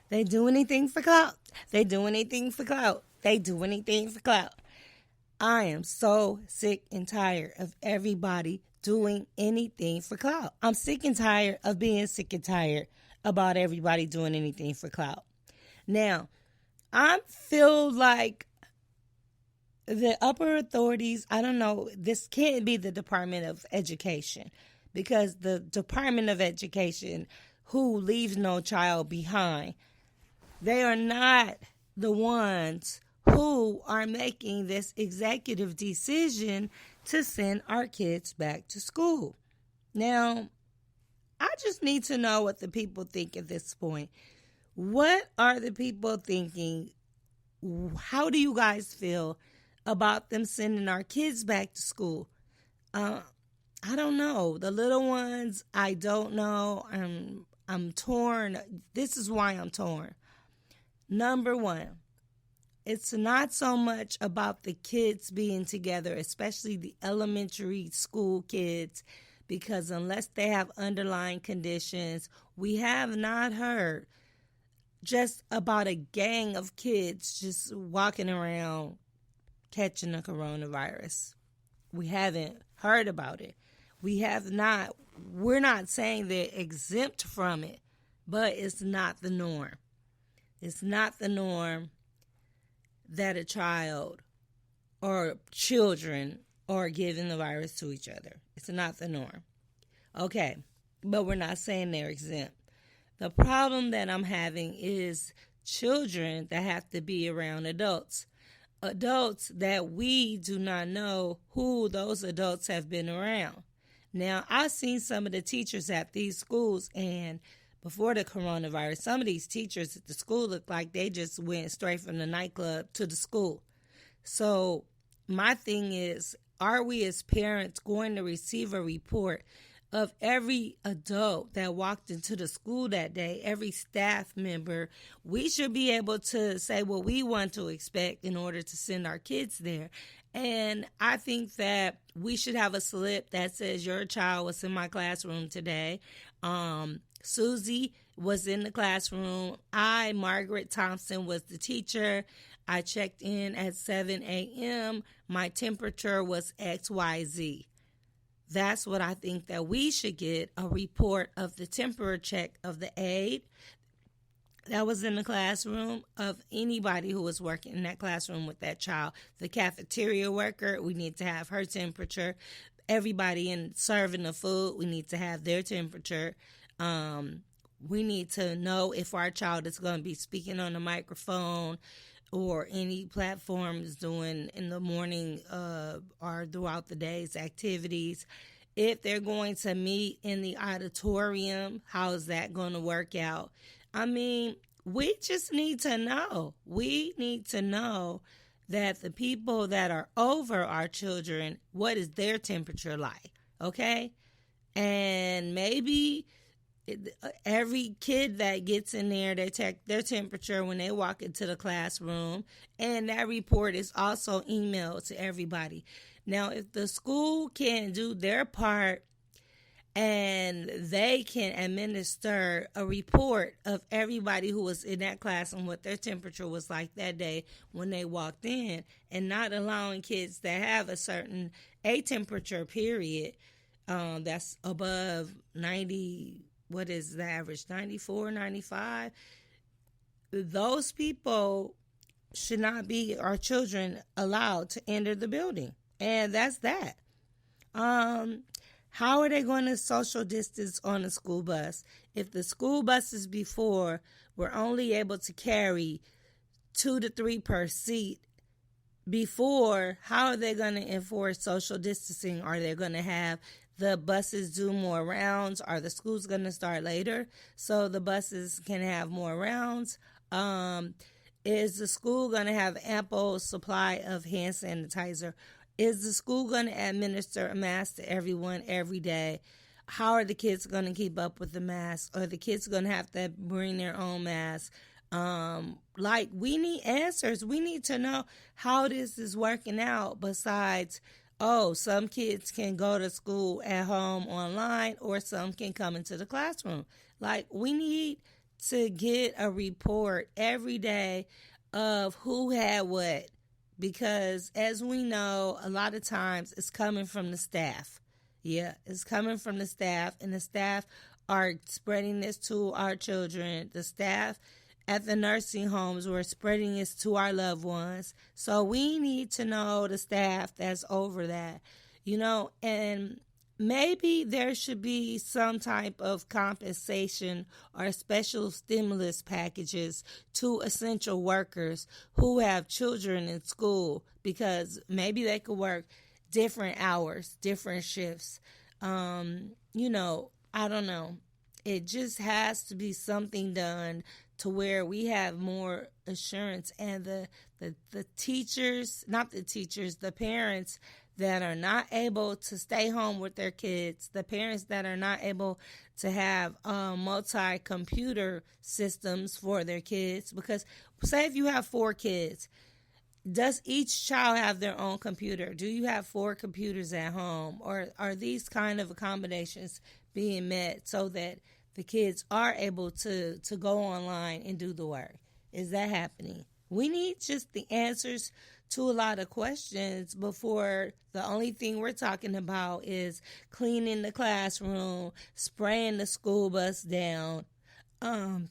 They do anything for clout. They do anything for clout. They do anything for clout. I am so sick and tired of everybody doing anything for clout. I'm sick and tired of being sick and tired about everybody doing anything for clout. Now, I feel like the upper authorities, I don't know, this can't be the Department of Education because the Department of Education, who leaves no child behind, they are not the ones who are making this executive decision to send our kids back to school. Now, I just need to know what the people think at this point. What are the people thinking? How do you guys feel about them sending our kids back to school? I don't know. The little ones, I don't know. I'm torn. This is why I'm torn. Number one, it's not so much about the kids being together, especially the elementary school kids, because unless they have underlying conditions, we have not heard just about a gang of kids just walking around catching the coronavirus. We haven't heard about it. We're not saying they're exempt from it, but it's not the norm. It's not the norm that a child or children are giving the virus to each other. It's not the norm. Okay, but we're not saying they're exempt. The problem that I'm having is children that have to be around adults. Adults that we do not know who those adults have been around. Now, I've seen some of the teachers at these schools, and before the coronavirus, some of these teachers at the school looked like they just went straight from the nightclub to the school. So my thing is, are we as parents going to receive a report of every adult that walked into the school that day, every staff member? We should be able to say what we want to expect in order to send our kids there. And I think that we should have a slip that says your child was in my classroom today. Susie was in the classroom. Margaret Thompson, was the teacher. I checked in at 7 a.m. My temperature was XYZ. That's what I think that we should get, a report of the temperature check of the aide that was in the classroom, of anybody who was working in that classroom with that child. The cafeteria worker, we need to have her temperature. Everybody in serving the food, we need to have their temperature. We need to know if our child is going to be speaking on the microphone or any platforms doing in the morning or throughout the day's activities. If they're going to meet in the auditorium, how is that going to work out? I mean, we just need to know. We need to know that the people that are over our children, what is their temperature like, okay? And maybe every kid that gets in there, they check their temperature when they walk into the classroom, and that report is also emailed to everybody. Now, if the school can do their part and they can administer a report of everybody who was in that classroom, what their temperature was like that day when they walked in, and not allowing kids that have a temperature period that's above 90, what is the average, 94, 95, those people should not be, our children, allowed to enter the building. And that's that. How are they going to social distance on a school bus? If the school buses before were only able to carry 2 to 3 per seat before, how are they going to enforce social distancing? Are they going to have the buses do more rounds? Are the schools going to start later so the buses can have more rounds? Is the school going to have ample supply of hand sanitizer? Is the school going to administer a mask to everyone every day? How are the kids going to keep up with the mask? Are the kids going to have to bring their own mask? We need answers. We need to know how this is working out, besides, some kids can go to school at home online, or some can come into the classroom. We need to get a report every day of who had what, because as we know, a lot of times it's coming from the staff. Yeah, it's coming from the staff, and the staff are spreading this to our children. The staff at the nursing homes were spreading this to our loved ones. So we need to know the staff that's over that, and maybe there should be some type of compensation or special stimulus packages to essential workers who have children in school, because maybe they could work different hours, different shifts. I don't know. It just has to be something done to where we have more assurance, and the teachers, not the teachers, the parents that are not able to stay home with their kids, the parents that are not able to have multi-computer systems for their kids. Because say if you have 4 kids, does each child have their own computer? Do you have 4 computers at home? Or are these kind of accommodations being met so that the kids are able to go online and do the work? Is that happening? We need just the answers to a lot of questions before the only thing we're talking about is cleaning the classroom, spraying the school bus down, and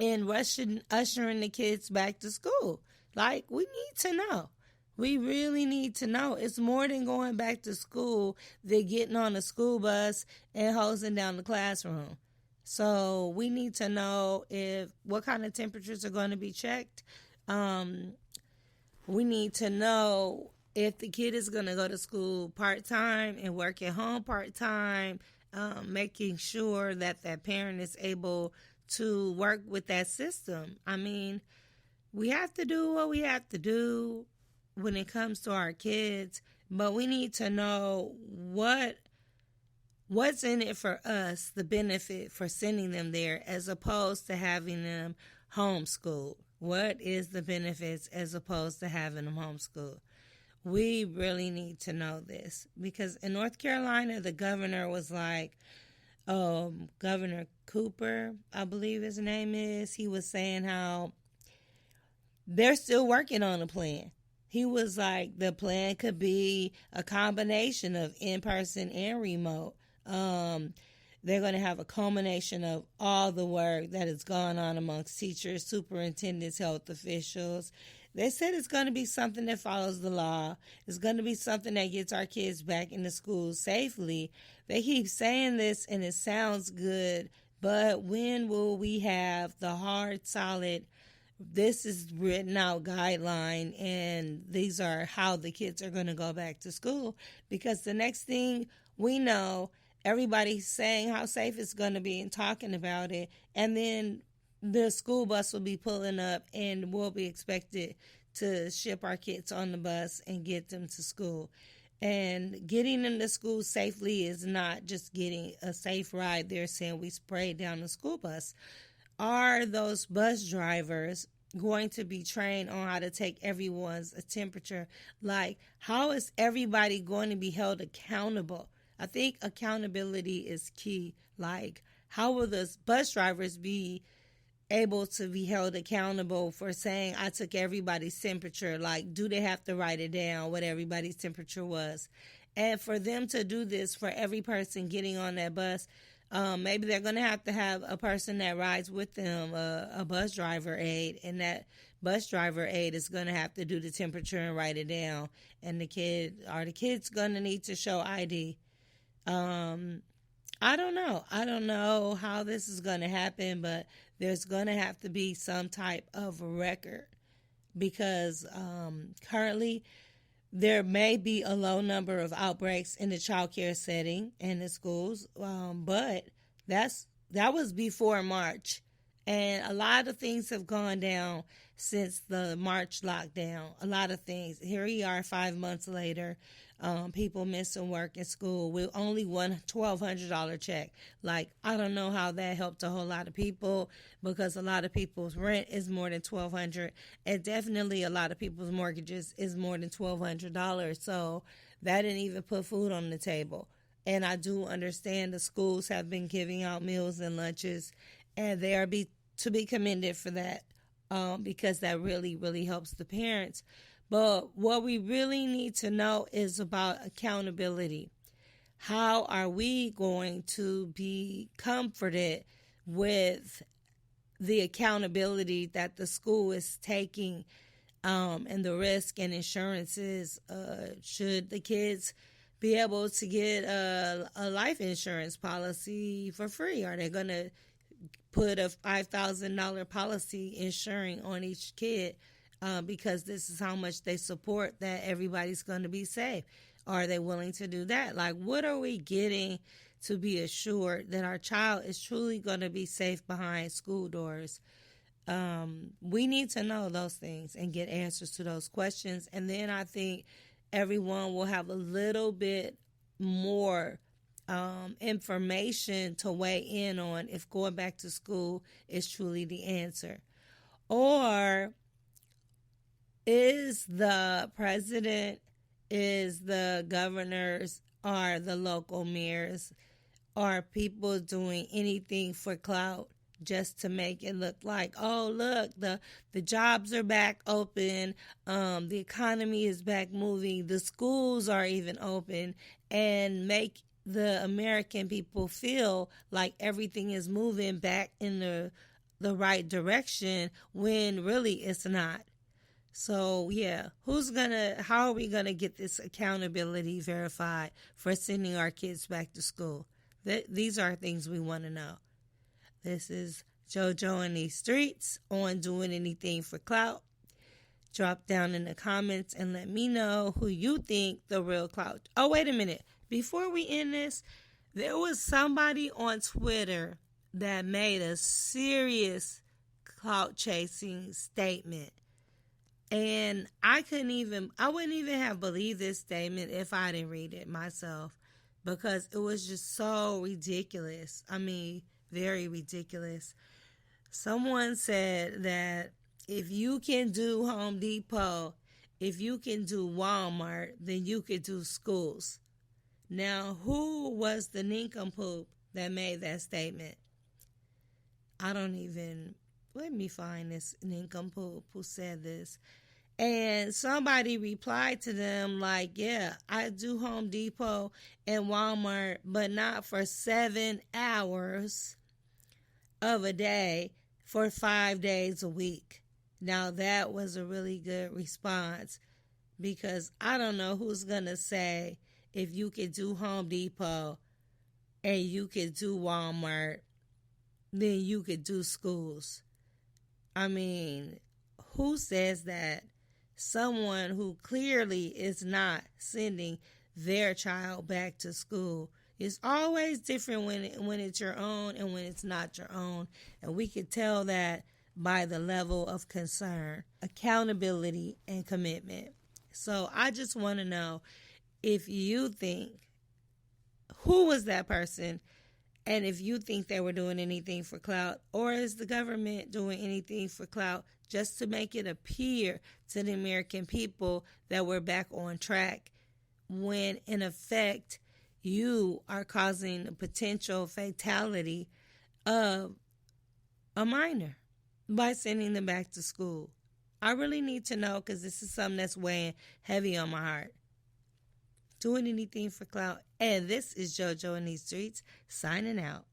ushering the kids back to school. Like, we need to know. We really need to know. It's more than going back to school than getting on a school bus and hosing down the classroom. So we need to know what kind of temperatures are going to be checked. We need to know if the kid is going to go to school part-time and work at home part-time, making sure that that parent is able to work with that system. I mean, we have to do what we have to do when it comes to our kids, but we need to know what's in it for us, the benefit for sending them there as opposed to having them homeschooled. What is the benefits as opposed to having them homeschooled? We really need to know this, because in North Carolina, the governor was like, Governor Cooper, I believe his name is, he was saying how they're still working on a plan. He was like, the plan could be a combination of in-person and remote. They're going to have a culmination of all the work that has gone on amongst teachers, superintendents, health officials. They said it's going to be something that follows the law. It's going to be something that gets our kids back into school safely. They keep saying this and it sounds good, but when will we have the hard, solid, this is written out guideline, and these are how the kids are going to go back to school? Because the next thing we know, everybody's saying how safe it's going to be and talking about it, and then the school bus will be pulling up and we'll be expected to ship our kids on the bus and get them to school. And getting them to school safely is not just getting a safe ride. They're saying we sprayed down the school bus. Are those bus drivers going to be trained on how to take everyone's temperature? Like, how is everybody going to be held accountable? I think accountability is key. Like, how will the bus drivers be able to be held accountable for saying, I took everybody's temperature? Like, do they have to write it down, what everybody's temperature was? And for them to do this for every person getting on that bus, maybe they're going to have a person that rides with them, a bus driver aide, and that bus driver aide is going to have to do the temperature and write it down. And the kids going to need to show ID? I don't know. I don't know how this is going to happen, but there's going to have to be some type of record, because currently there may be a low number of outbreaks in the child care setting in the schools, but that was before March. And a lot of things have gone down since the March lockdown. A lot of things. Here we are 5 months later. People missing work in school with only one $1,200 check. Like, I don't know how that helped a whole lot of people, because a lot of people's rent is more than $1,200, and definitely a lot of people's mortgages is more than $1,200. So that didn't even put food on the table. And I do understand the schools have been giving out meals and lunches, and they are to be commended for that, because that really, really helps the parents. But what we really need to know is about accountability. How are we going to be comforted with the accountability that the school is taking, and the risk and insurances? Should the kids be able to get a life insurance policy for free? Are they going to put a $5,000 policy insuring on each kid, because this is how much they support that everybody's going to be safe? Are they willing to do that? Like, what are we getting to be assured that our child is truly going to be safe behind school doors? We need to know those things and get answers to those questions. And then I think everyone will have a little bit more information to weigh in on if going back to school is truly the answer. Or is the president, is the governors, are the local mayors, are people doing anything for clout just to make it look like, oh, look, the jobs are back open, the economy is back moving, the schools are even open, and make the American people feel like everything is moving back in the right direction, when really it's not. So, yeah, how are we going to get this accountability verified for sending our kids back to school? These are things we want to know. This is JoJo in these streets on Doing Anything for Clout. Drop down in the comments and let me know who you think the real clout. Oh, wait a minute. Before we end this, there was somebody on Twitter that made a serious clout chasing statement. And I wouldn't even have believed this statement if I didn't read it myself, because it was just so ridiculous. I mean, very ridiculous. Someone said that if you can do Home Depot, if you can do Walmart, then you could do schools. Now, who was the nincompoop that made that statement? Let me find this nincompoop who said this. And somebody replied to them like, yeah, I do Home Depot and Walmart, but not for 7 hours of a day for 5 days a week. Now, that was a really good response, because I don't know who's going to say, if you could do Home Depot and you could do Walmart, then you could do schools. I mean, who says that? Someone who clearly is not sending their child back to school. It's always different when it's your own and when it's not your own. And we could tell that by the level of concern, accountability, and commitment. So I just want to know if you think, who was that person? And if you think they were doing anything for clout, or is the government doing anything for clout just to make it appear to the American people that we're back on track, when in effect you are causing a potential fatality of a minor by sending them back to school? I really need to know, because this is something that's weighing heavy on my heart. Doing Anything for Clout. And this is JoJo in these streets, signing out.